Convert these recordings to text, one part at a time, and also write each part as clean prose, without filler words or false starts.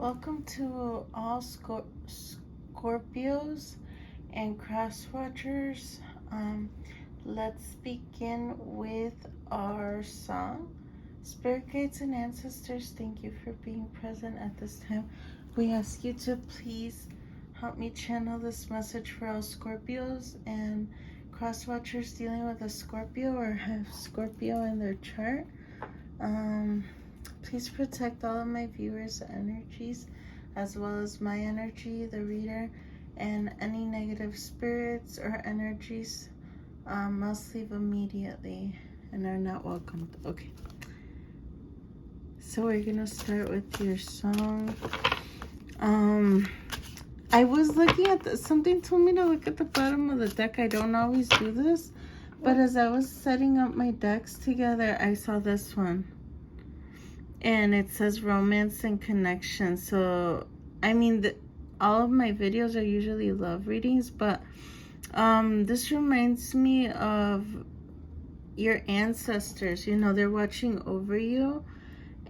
Welcome to all Scorpios and cross watchers. Let's begin with our song. Spirit guides and ancestors, thank you for being present at this time. We ask you to please help me channel this message for all Scorpios and cross watchers dealing with a Scorpio or have Scorpio in their chart. Please protect all of my viewers' energies as well as my energy, the reader, and any negative spirits or energies must leave immediately and are not welcomed. Okay. So we're gonna start with your song. I was looking at something told me to look at the bottom of the deck. I don't always do this, but as I was setting up my decks together, I saw this one. And it says romance and connection. So, I mean, all of my videos are usually love readings, but this reminds me of your ancestors. You know, they're watching over you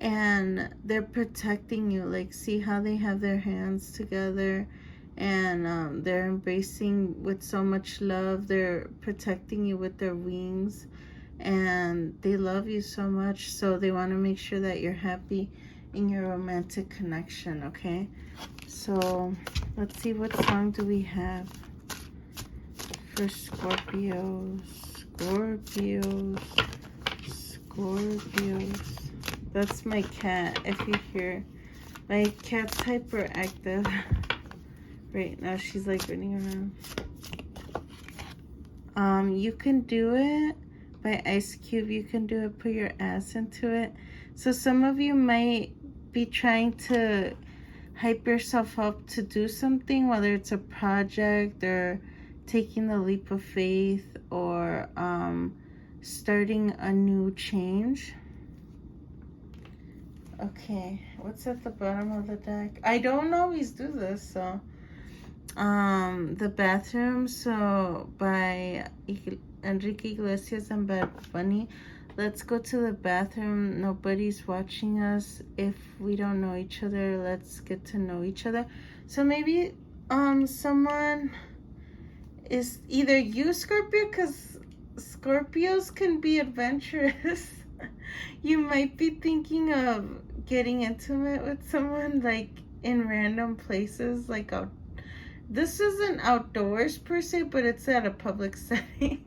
and they're protecting you. Like, see how they have their hands together and they're embracing with so much love. They're protecting you with their wings. And they love you so much, so they want to make sure that you're happy in your romantic connection. Okay, so let's see, what song do we have for Scorpios? Scorpios. That's my cat. If you hear, my cat's hyperactive right now. She's like running around. You can do it by Ice Cube. You can do it, put your ass into it. So some of you might be trying to hype yourself up to do something, whether it's a project or taking the leap of faith or starting a new change. Okay, what's at the bottom of the deck? I don't always do this, so the bathroom, so by Enrique Iglesias and Bad Bunny. Let's go to the bathroom. Nobody's watching us. If we don't know each other, let's get to know each other. So maybe someone is either you, Scorpio, because Scorpios can be adventurous. You might be thinking of getting intimate with someone, like in random places, like this isn't outdoors per se, but it's at a public setting.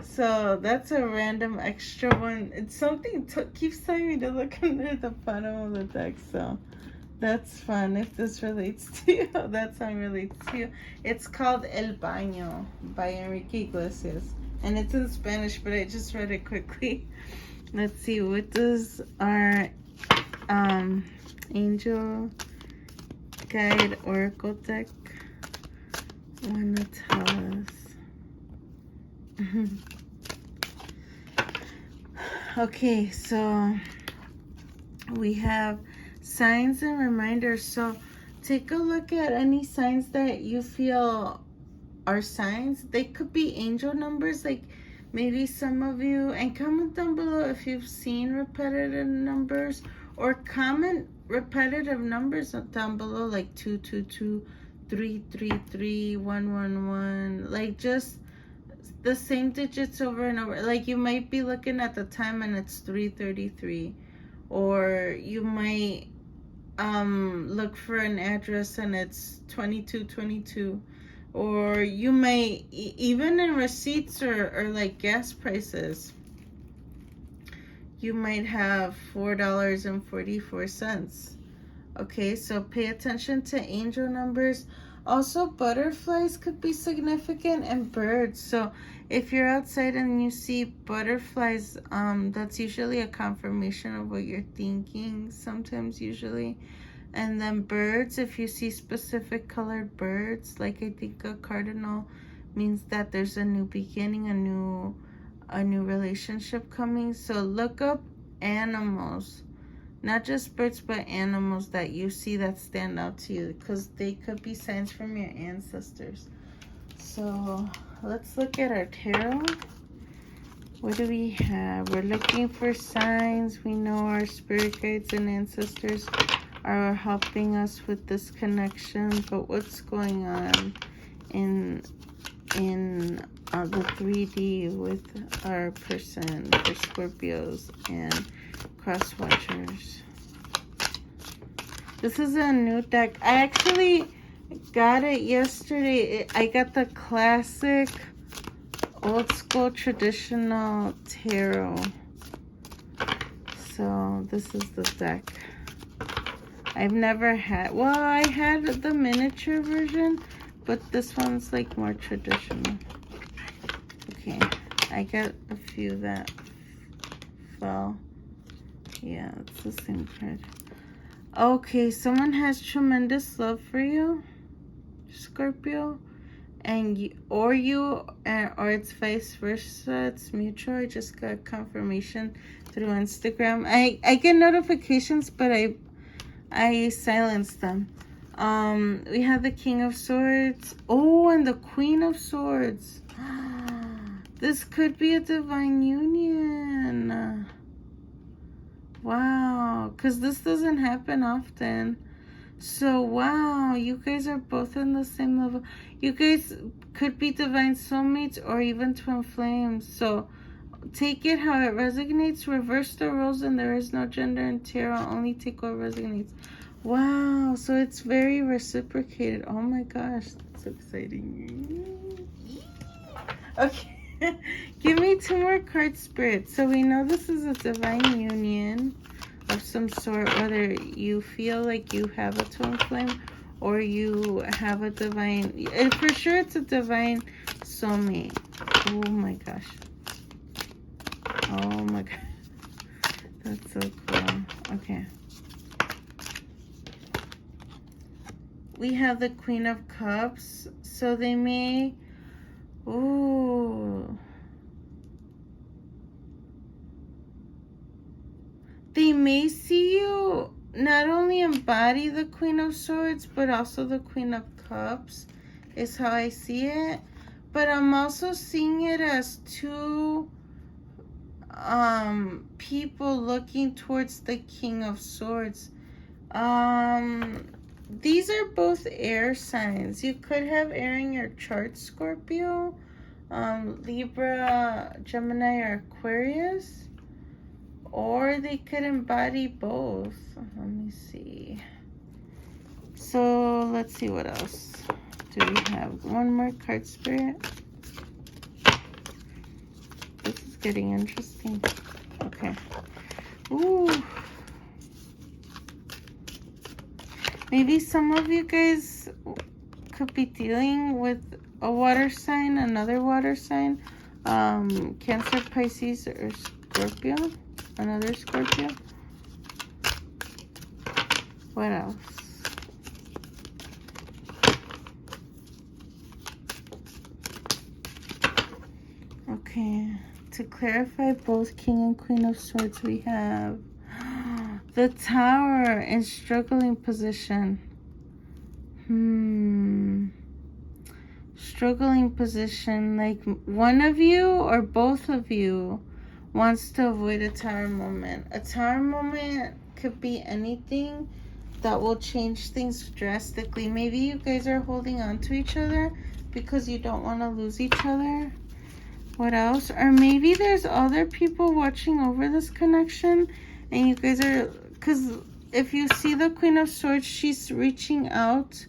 So that's a random extra one. It's something keeps telling me to look under the bottom of the deck. So that's fun. If this relates to you, that song relates to you. It's called El Baño by Enrique Iglesias. And it's in Spanish, but I just read it quickly. Let's see, what does our angel guide oracle deck want to tell us? Okay, so we have signs and reminders. So take a look at any signs that you feel are signs. They could be angel numbers, like maybe some of you, and comment down below if you've seen repetitive numbers, or comment repetitive numbers down below, like 222, 333, 111, like just the same digits over and over. Like you might be looking at the time and it's 3:33, or you might look for an address and it's 2222, or you might even in receipts or like gas prices, you might have $4.44. Okay, so pay attention to angel numbers. Also, butterflies could be significant, and birds. So if you're outside and you see butterflies, that's usually a confirmation of what you're thinking, sometimes, usually. And then birds, if you see specific colored birds, like I think a cardinal, means that there's a new beginning, a new relationship coming. So look up animals. Not just birds, but animals that you see that stand out to you, because they could be signs from your ancestors. So let's look at our tarot. What do we have? We're looking for signs. We know our spirit guides and ancestors are helping us with this connection. But what's going on in the 3D with our person for Scorpios and cross watchers? This is a new deck. I actually got it yesterday. I got the classic old school traditional tarot. So this is the deck. I've never had, well, I had the miniature version, but this one's like more traditional. Okay, I got a few that fell. Yeah, it's the same card. Okay, someone has tremendous love for you, Scorpio, and or it's vice versa. It's mutual. I just got confirmation through Instagram. I get notifications, but I silence them. We have the King of Swords. Oh, and the Queen of Swords. This could be a divine union. Wow, because this doesn't happen often. So, wow, you guys are both on the same level. You guys could be divine soulmates or even twin flames. So, take it how it resonates. Reverse the roles and there is no gender in tarot. Only take what resonates. Wow, so it's very reciprocated. Oh my gosh, that's exciting. Okay. Give me 2 more cards, Spirit. So we know this is a divine union of some sort, whether you feel like you have a twin flame or you have a divine, for sure it's a divine soulmate. Oh my gosh. Oh my god. That's so cool. Okay. We have the Queen of Cups. So they may, ooh, they may see you not only embody the Queen of Swords, but also the Queen of Cups, is how I see it. But I'm also seeing it as 2 people looking towards the King of Swords. These are both air signs. You could have air in your chart, Scorpio, Libra, Gemini, or Aquarius, or they could embody both. Let me see. So let's see what else do we have. 1 more card, Spirit. This is getting interesting. Okay. Ooh. Maybe some of you guys could be dealing with a water sign, another water sign, Cancer, Pisces, or Scorpio, another Scorpio. What else? Okay, to clarify both King and Queen of Swords, we have the Tower in struggling position. Struggling position, like one of you or both of you wants to avoid a Tower moment. A Tower moment could be anything that will change things drastically. Maybe you guys are holding on to each other because you don't want to lose each other. What else? Or maybe there's other people watching over this connection and you guys are, because if you see the Queen of Swords, she's reaching out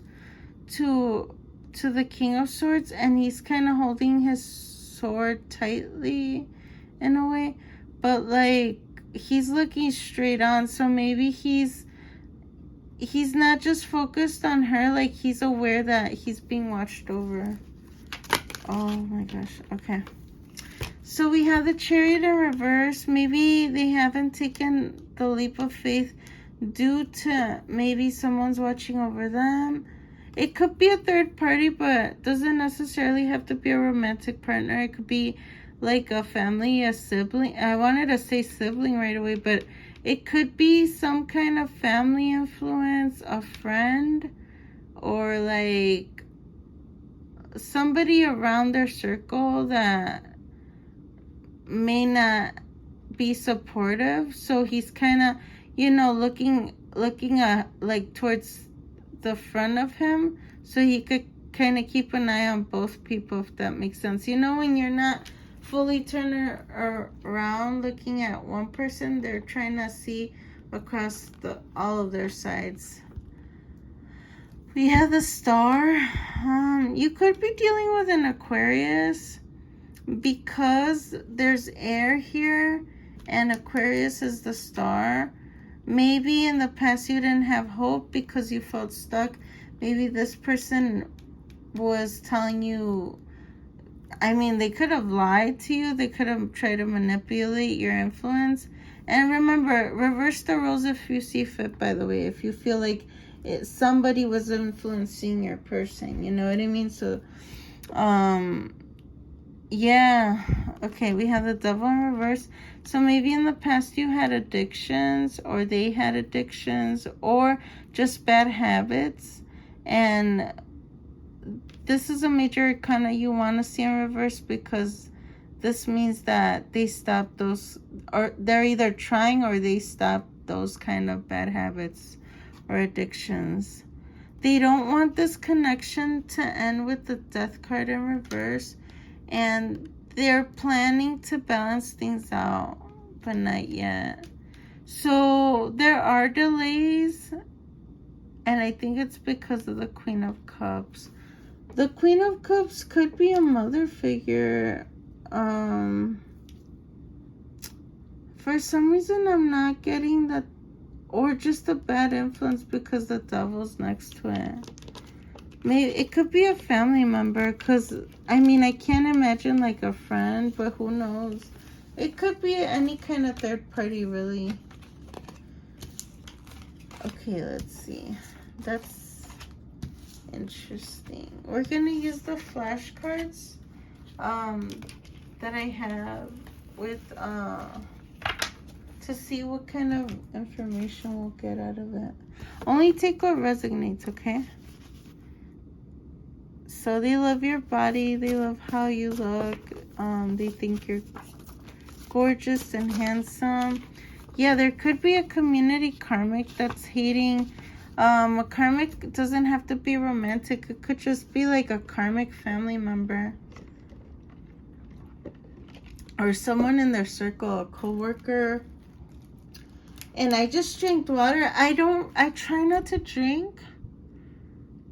to the King of Swords and he's kind of holding his sword tightly in a way, but like he's looking straight on. So maybe he's not just focused on her, like he's aware that he's being watched over. Oh my gosh. Okay. So we have the Chariot in reverse. Maybe they haven't taken the leap of faith due to maybe someone's watching over them. It could be a third party, but doesn't necessarily have to be a romantic partner. It could be like a family, a sibling. I wanted to say sibling right away, but it could be some kind of family influence, a friend, or like somebody around their circle that may not be supportive. So he's kind of, you know, looking looking at like towards the front of him, so he could kind of keep an eye on both people, if that makes sense. You know, when you're not fully turned around looking at one person, they're trying to see across all of their sides. We have the Star. You could be dealing with an Aquarius because there's air here and Aquarius is the Star. Maybe in the past you didn't have hope because you felt stuck. Maybe this person was telling you, I mean, they could have lied to you. They could have tried to manipulate your influence. And remember, reverse the roles if you see fit, by the way. If you feel like somebody was influencing your person, you know what I mean? So, yeah. Okay, we have the Devil in reverse. So maybe in the past you had addictions, or they had addictions, or just bad habits. And this is a major arcana you want to see in reverse, because this means that they stop those, or they're either trying or they stop those kind of bad habits or addictions. They don't want this connection to end with the Death card in reverse, and they're planning to balance things out, but not yet. So there are delays, and I think it's because of the Queen of Cups. The Queen of Cups could be a mother figure. For some reason I'm not getting that, or just a bad influence because the Devil's next to it. Maybe it could be a family member, because I mean, I can't imagine like a friend, but who knows? It could be any kind of third party, really. Okay, let's see. That's interesting. We're gonna use the flashcards that I have with to see what kind of information we'll get out of it. Only take what resonates, okay? So they love your body, they love how you look, they think you're gorgeous and handsome. Yeah, there could be a community karmic that's hating. A karmic doesn't have to be romantic. It could just be like a karmic family member, or someone in their circle, a co-worker. And I just drank water. I try not to drink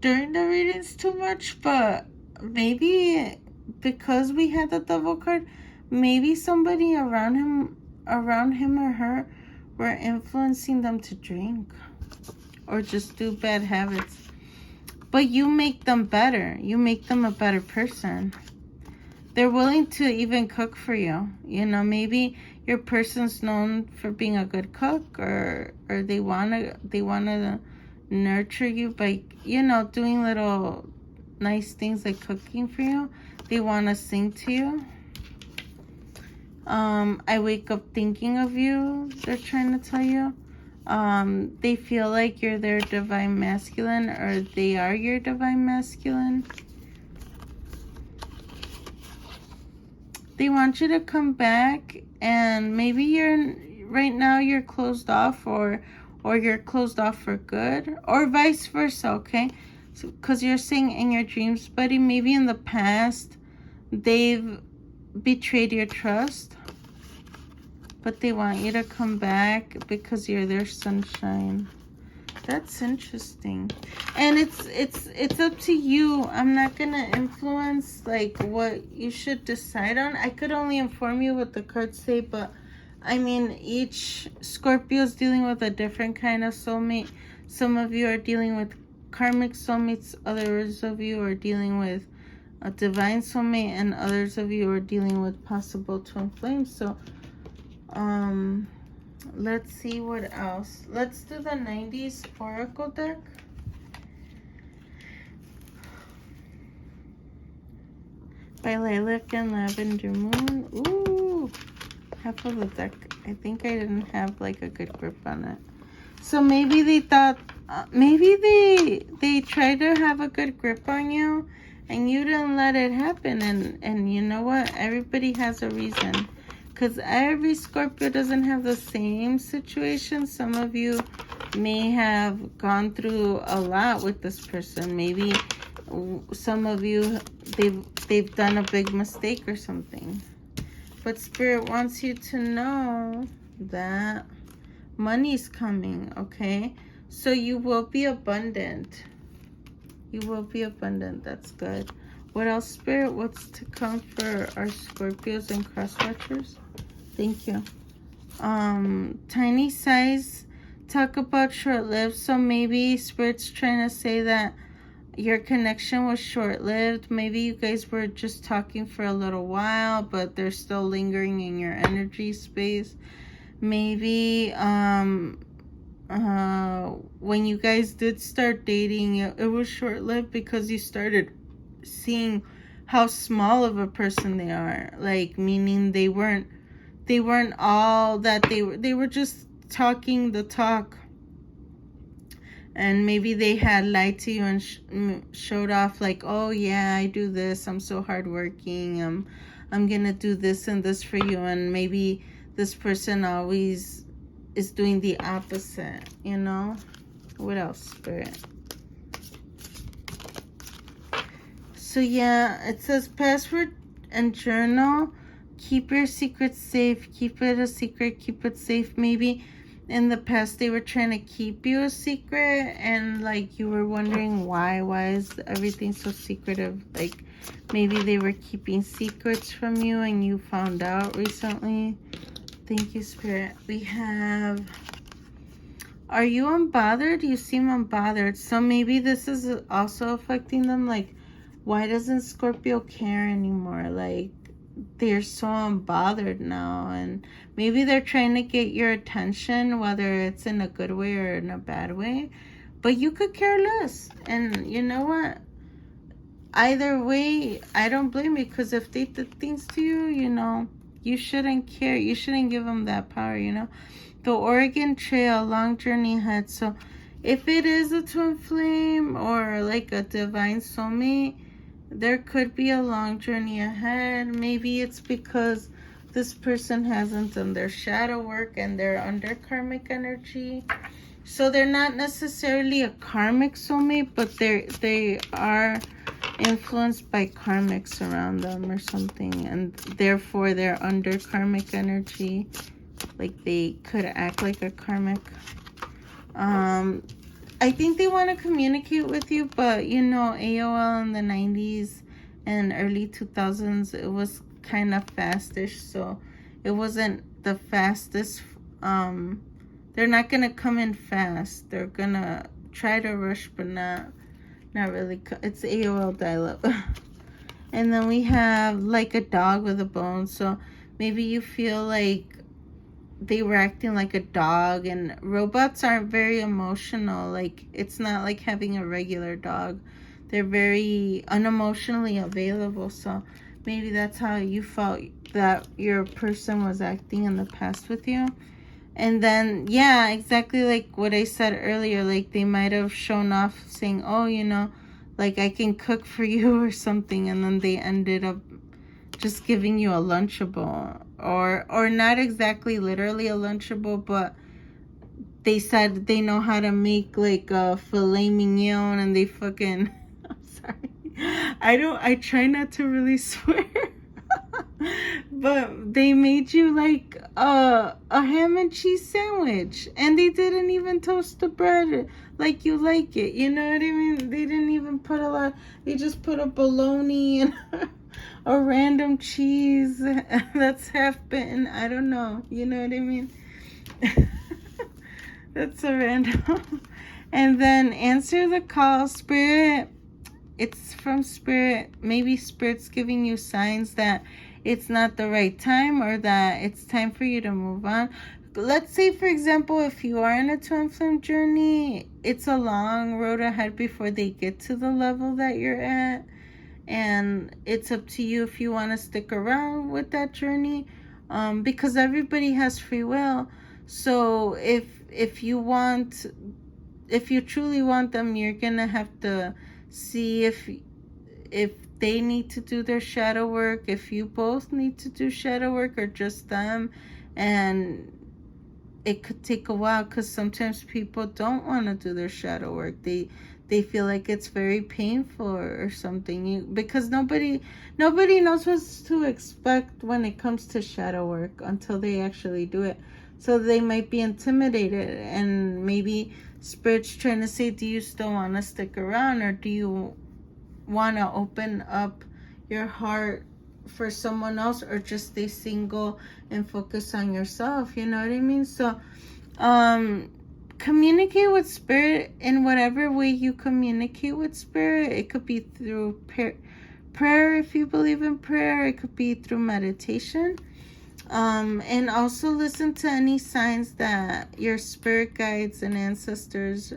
during the readings too much, but maybe because we had the Devil card, maybe somebody around him or her were influencing them to drink or just do bad habits. But you make them better. You make them a better person. They're willing to even cook for you. You know, maybe your person's known for being a good cook, or they wanna nurture you by, you know, doing little nice things like cooking for you. They wanna sing to you. I wake up thinking of you, they're trying to tell you. They feel like you're their divine masculine, or they are your divine masculine. They want you to come back, and maybe right now you're closed off, or you're closed off for good, or vice versa, okay? So, because you're saying in your dreams, buddy, maybe in the past they've betrayed your trust, but they want you to come back because you're their sunshine. That's interesting. And it's up to you. I'm not gonna influence like what you should decide on. I could only inform you what the cards say, but I mean, each Scorpio is dealing with a different kind of soulmate. Some of you are dealing with karmic soulmates, others of you are dealing with a divine soulmate, and others of you are dealing with possible twin flames. So let's see what else. Let's do the 90s Oracle deck. By Lilac and Lavender Moon. Ooh, half of the deck. I think I didn't have like a good grip on it. So maybe they thought, maybe they tried to have a good grip on you, and you didn't let it happen. And you know what? Everybody has a reason. Because every Scorpio doesn't have the same situation. Some of you may have gone through a lot with this person. Maybe some of you, they've done a big mistake or something. But Spirit wants you to know that money's coming, okay? So you will be abundant. You will be abundant. That's good. What else, Spirit? What's to come for our Scorpios and cross-watchers? Thank you. Tiny size. Talk about short-lived. So maybe Spirit's trying to say that your connection was short-lived. Maybe you guys were just talking for a little while, but they're still lingering in your energy space. Maybe when you guys did start dating, it was short-lived because you started seeing how small of a person they are. Like, meaning they weren't all that they were just talking the talk. And maybe they had lied to you and showed off like, oh yeah, I do this, I'm so hardworking, I'm gonna do this and this for you. And maybe this person always is doing the opposite, you know? What else, Spirit? So yeah, it says password and journal. Keep your secrets safe. Keep it a secret. Keep it safe. Maybe in the past they were trying to keep you a secret, and like you were wondering why is everything so secretive. Like maybe they were keeping secrets from you and you found out recently. Thank you, Spirit. We have, are you unbothered? You seem unbothered. So maybe this is also affecting them. Like, why doesn't Scorpio care anymore? Like, they're so unbothered now, and maybe they're trying to get your attention, whether it's in a good way or in a bad way, but you could care less. And you know what, either way, I don't blame you, because if they did things to you, you know, you shouldn't care. You shouldn't give them that power, you know. The Oregon Trail, long journey ahead. So if it is a twin flame or like a divine soulmate, there could be a long journey ahead. Maybe it's because this person hasn't done their shadow work and they're under karmic energy. So they're not necessarily a karmic soulmate, but they are influenced by karmics around them or something, and therefore they're under karmic energy. Like they could act like a karmic. I think they want to communicate with you, but you know, AOL in the 90s and early 2000s, it was kind of fastish, so it wasn't the fastest. They're not gonna come in fast. They're gonna try to rush, but not really. It's AOL dial-up. And then we have like a dog with a bone. So maybe you feel like they were acting like a dog, and robots aren't very emotional. Like, it's not like having a regular dog. They're very unemotionally available. So maybe that's how you felt that your person was acting in the past with you. And then, yeah, exactly like what I said earlier, like they might have shown off saying, oh, you know, like I can cook for you or something, and then they ended up just giving you a Lunchable, or not exactly literally a Lunchable, but they said they know how to make like a filet mignon, and they fucking I'm sorry, I try not to really swear. But they made you like a ham and cheese sandwich, and they didn't even toast the bread like you like it, you know what I mean? They didn't even put a lot. They just put a bologna and a random cheese that's half bitten. I don't know, you know what I mean? That's so random. And then answer the call, Spirit. It's from Spirit. Maybe Spirit's giving you signs that it's not the right time, or that it's time for you to move on. Let's say, for example, if you are in a twin flame journey, it's a long road ahead before they get to the level that you're at. And it's up to you if you want to stick around with that journey, because everybody has free will. So if you truly want them, you're gonna have to see if they need to do their shadow work, if you both need to do shadow work, or just them. And it could take a while, because sometimes people don't want to do their shadow work. They feel like it's very painful or something. Because nobody knows what to expect when it comes to shadow work until they actually do it. So they might be intimidated, and maybe Spirit's trying to say, do you still want to stick around, or do you want to open up your heart for someone else, or just stay single and focus on yourself? You know what I mean? So communicate with Spirit in whatever way you communicate with Spirit. It could be through prayer, if you believe in prayer. It could be through meditation. And also listen to any signs that your spirit guides and ancestors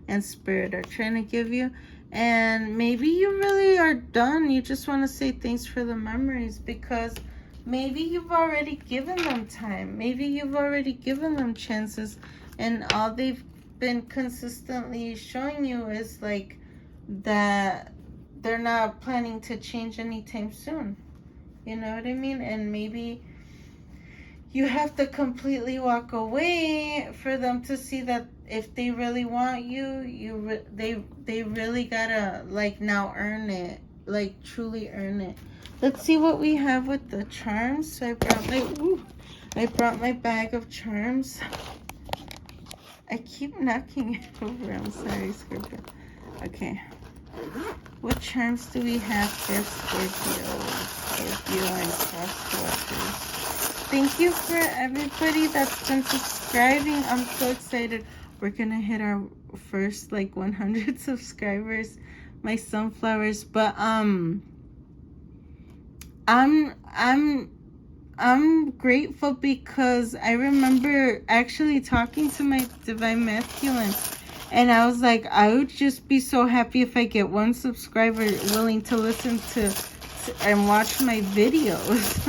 and Spirit are trying to give you. And maybe you really are done. You just want to say thanks for the memories, because maybe you've already given them time. Maybe you've already given them chances, and all they've been consistently showing you is like that they're not planning to change anytime soon. You know what I mean? And maybe you have to completely walk away for them to see that if they really want you, they really gotta like now earn it, like truly earn it. Let's see what we have with the charms. So I brought my bag of charms. I keep knocking it over. I'm sorry, Scorpio. Okay. What charms do we have for Scorpio and cross watchers? Thank you for everybody that's been subscribing. I'm so excited. We're gonna hit our first like 100 subscribers. My sunflowers, but I'm grateful, because I remember actually talking to my divine masculine, and I was like, I would just be so happy if I get one subscriber willing to listen to and watch my videos.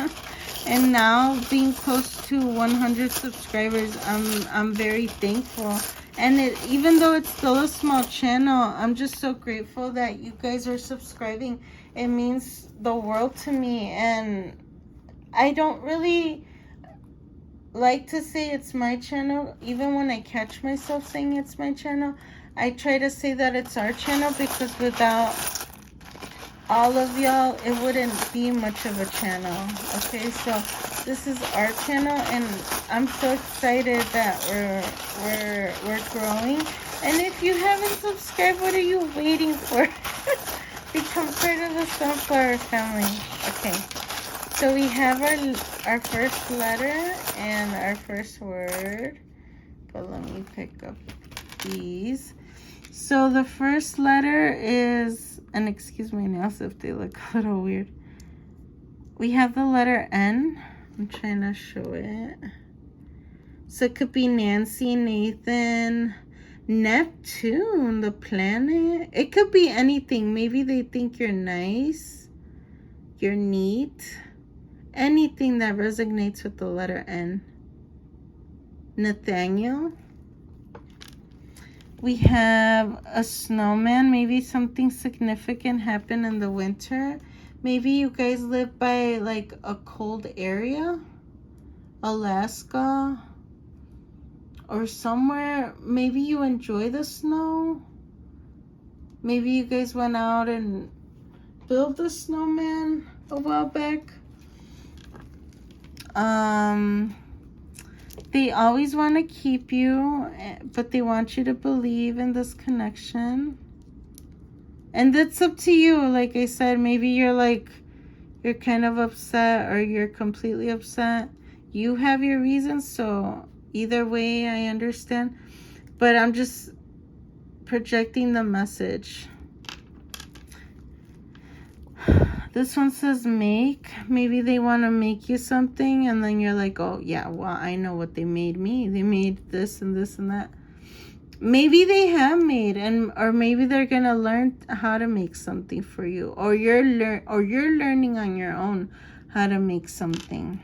And now being close to 100 subscribers, I'm very thankful. And even though it's still a small channel, I'm just so grateful that you guys are subscribing. It means the world to me. And I don't really like to say it's my channel. Even when I catch myself saying it's my channel, I try to say that it's our channel, because without all of y'all, it wouldn't be much of a channel. Okay, so this is our channel, and I'm so excited that we're growing. And if you haven't subscribed, what are you waiting for? Become part of the Sunflower family. Okay, so we have our first letter and our first word, but let me pick up these. So the first letter is, and excuse my nails if they look a little weird. We have the letter N. I'm trying to show it. So it could be Nancy, Nathan, Neptune, the planet. It could be anything. Maybe they think you're nice, you're neat. Anything that resonates with the letter N. Nathaniel. We have a snowman. Maybe something significant happened in the winter. Maybe you guys live by like a cold area, Alaska, or somewhere. Maybe you enjoy the snow. Maybe you guys went out and built the snowman a while back. They always want to keep you, but they want you to believe in this connection. And that's up to you. Like I said, maybe you're kind of upset, or you're completely upset. You have your reasons, so either way, I understand. But I'm just projecting the message. This one says make. Maybe they want to make you something, and then you're like, oh yeah, well, I know what they made me. They made this and this and that. Maybe they have made, or maybe they're gonna learn how to make something for you, or you're learning on your own how to make something.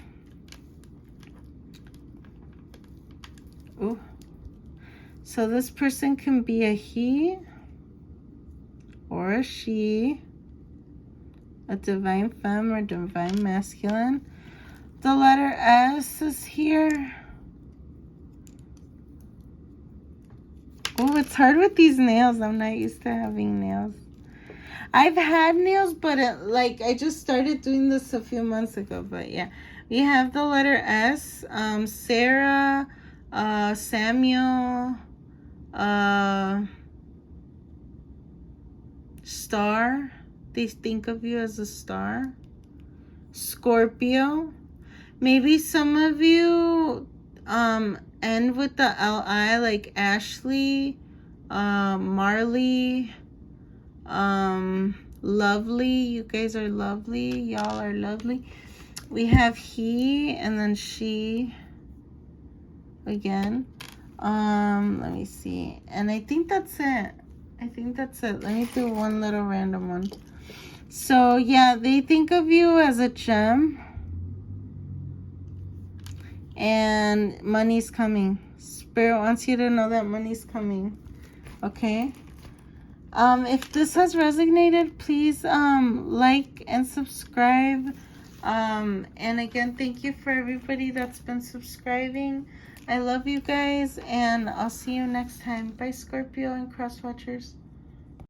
Ooh. So this person can be a he or a she, a divine femme or divine masculine. The letter S is here. Oh, it's hard with these nails. I'm not used to having nails. I've had nails, but I just started doing this a few months ago. But yeah, we have the letter S. Sarah, Samuel, star. They think of you as a star. Scorpio. Maybe some of you end with the LI, like Ashley, Marley, lovely. You guys are lovely. Y'all are lovely. We have he and then she again. Let me see. And I think that's it. Let me do one little random one. So yeah, they think of you as a gem. And money's coming. Spirit wants you to know that money's coming. Okay? If this has resonated, please like and subscribe. And again, thank you for everybody that's been subscribing. I love you guys, and I'll see you next time. Bye, Scorpio and cross watchers.